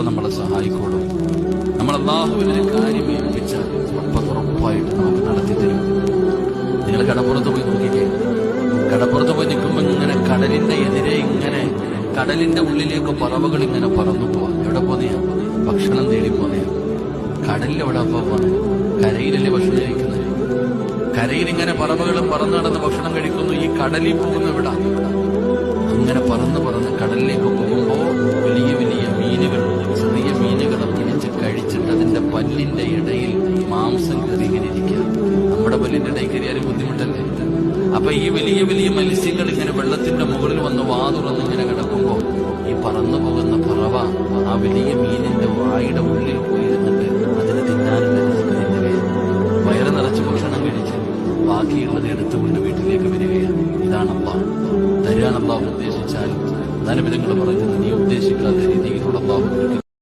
നമ്മളെ സഹായിക്കോളും. നമ്മൾ അല്ലാഹുവിനൊരു കാര്യം ഏൽപ്പിച്ചാൽ ഉറപ്പായിട്ട് നമുക്ക് നടത്തി തരും. നിങ്ങൾ കടപ്പുറത്ത് പോയി നോക്കിക്കേ. കടപ്പുറത്ത് പോയി നിൽക്കുമ്പോൾ ഇങ്ങനെ കടലിന്റെ എതിരെ ഇങ്ങനെ കടലിന്റെ ഉള്ളിലേക്ക് പറവകൾ ഇങ്ങനെ പറന്നു പോവാ. എവിടെ പോന്നെയാ? ഭക്ഷണം തേടി പോന്നെയാ. കടലിൽ എവിടെ പോവാണ്? കരയിലല്ലേ ഭക്ഷണം കഴിക്കുന്നത്. കരയിൽ ഇങ്ങനെ പറവകളും പറന്നു നടന്ന് ഭക്ഷണം കഴിക്കുന്നു. ഈ കടലിൽ പോകുന്ന എവിടെ? അങ്ങനെ പറന്ന് പറന്ന് കടലിലേക്ക് പോകുമ്പോൾ വലിയ വലിയ മീനുകൾ, ചെറിയ മീനുകളെ പിടിച്ച് കഴിച്ചിട്ട് അതിന്റെ പല്ലിന്റെ ഇടയിൽ മാംസം കയറിയിരിക്കുക. നമ്മുടെ പല്ലിന്റെ ഇടയിൽ കയറിയാലും ബുദ്ധിമുട്ടല്ലേ? അപ്പൊ ഈ വലിയ വലിയ മത്സ്യങ്ങൾ ഇങ്ങനെ വെള്ളത്തിന്റെ മുകളിൽ വന്ന് വാതുറന്ന് ഇങ്ങനെ കിടക്കുമ്പോ ഈ പറന്നു പോകുന്ന പറവ ആ വലിയ മീനിന്റെ വായുടെ ഉള്ളിൽ പോയിരുന്നിട്ട് അതിന് തിന്നാനുള്ള വയറ് നിറച്ച് ഭക്ഷണം കഴിച്ച് ബാക്കിയുള്ളത് എടുത്തുകൊണ്ട് വീട്ടിലേക്ക് വരികയാണ്. ഇതാണ് അല്ലാഹ്. തരാൻ അല്ലാഹ് ഉദ്ദേശിച്ചാൽ നബിതങ്ങൾ പറഞ്ഞത് നീ ഉദ്ദേശിക്കാതെ